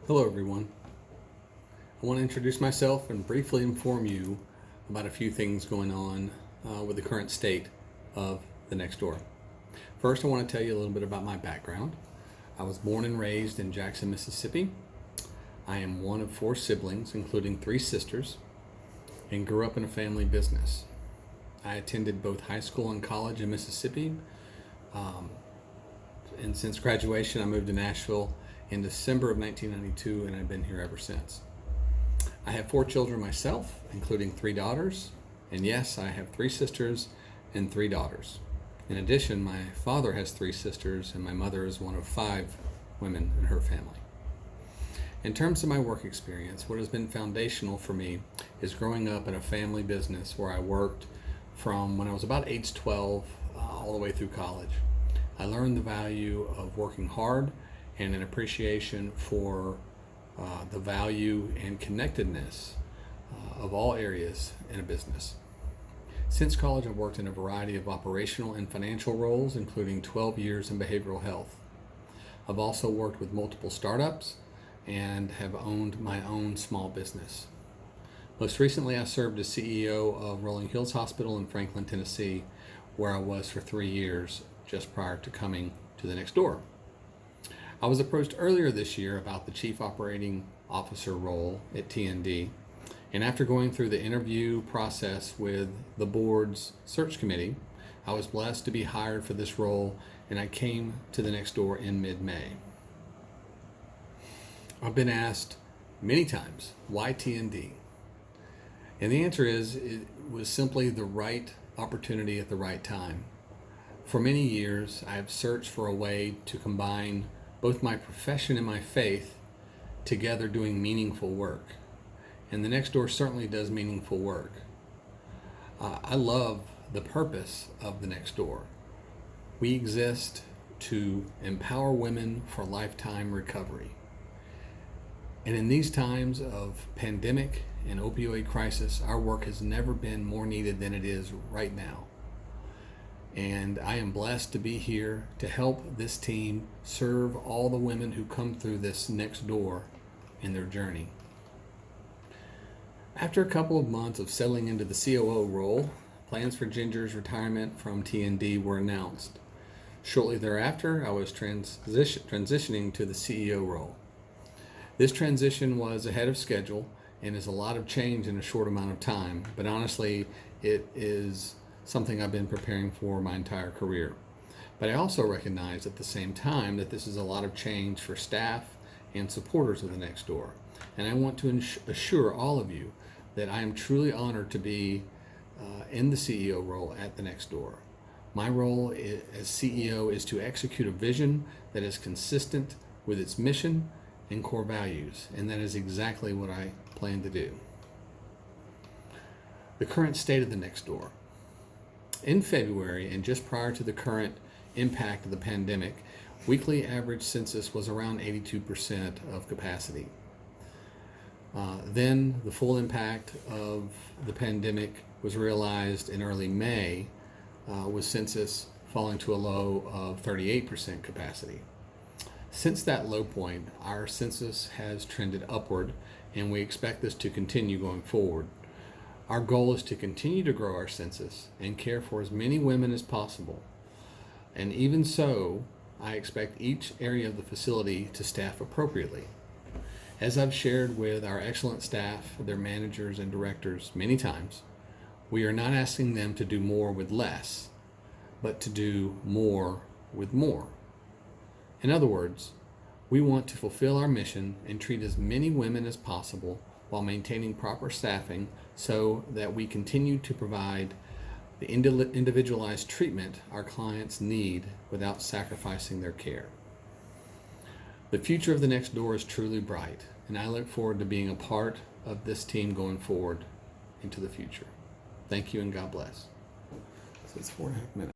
Hello everyone. I want to introduce myself and briefly inform you about a few things going on with the current state of the Next Door. First, I want to tell you a little bit about my background. I was born and raised in Jackson, Mississippi. I am one of 4 siblings, including 3 sisters, and grew up in a family business. I attended both high school and college in Mississippi, and since graduation I moved to Nashville in December of 1992, and I've been here ever since. I have 4 children myself, including 3 daughters, and yes, I have 3 sisters and 3 daughters. In addition, my father has 3 sisters, and my mother is one of 5 women in her family. In terms of my work experience, what has been foundational for me is growing up in a family business where I worked from when I was about age 12 all the way through college. I learned the value of working hard and an appreciation for the value and connectedness of all areas in a business. Since college, I've worked in a variety of operational and financial roles, including 12 years in behavioral health. I've also worked with multiple startups and have owned my own small business. Most recently, I served as CEO of Rolling Hills Hospital in Franklin, Tennessee, where I was for 3 years just prior to coming to the Next Door. I was approached earlier this year about the Chief Operating Officer role at TND, and after going through the interview process with the board's search committee, I was blessed to be hired for this role, and I came to the Next Door in mid-May. I've been asked many times, why TND? And the answer is, it was simply the right opportunity at the right time. For many years, I have searched for a way to combine both my profession and my faith together doing meaningful work. And the Next Door certainly does meaningful work. I love the purpose of the Next Door. We exist to empower women for lifetime recovery. And in these times of pandemic and opioid crisis, our work has never been more needed than it is right now. And I am blessed to be here to help this team serve all the women who come through this Next Door in their journey. After a couple of months of settling into the COO role, plans for Ginger's retirement from TND were announced. Shortly thereafter, I was transitioning to the CEO role. This transition was ahead of schedule and is a lot of change in a short amount of time, but honestly, it is something I've been preparing for my entire career. But I also recognize at the same time that this is a lot of change for staff and supporters of the Next Door. And I want to assure all of you that I am truly honored to be in the CEO role at the Next Door. My role as CEO is to execute a vision that is consistent with its mission and core values, and that is exactly what I plan to do. The current state of the Next Door. In February, and just prior to the current impact of the pandemic, weekly average census was around 82% of capacity. Then the full impact of the pandemic was realized in early May, with census falling to a low of 38% capacity. Since that low point, our census has trended upward, and we expect this to continue going forward. Our goal is to continue to grow our census and care for as many women as possible. And even so, I expect each area of the facility to staff appropriately. As I've shared with our excellent staff, their managers and directors many times, we are not asking them to do more with less, but to do more with more. In other words, we want to fulfill our mission and treat as many women as possible while maintaining proper staffing so that we continue to provide the individualized treatment our clients need without sacrificing their care. The future of the Next Door is truly bright, and I look forward to being a part of this team going forward into the future. Thank you and God bless. So it's 4.5 minutes.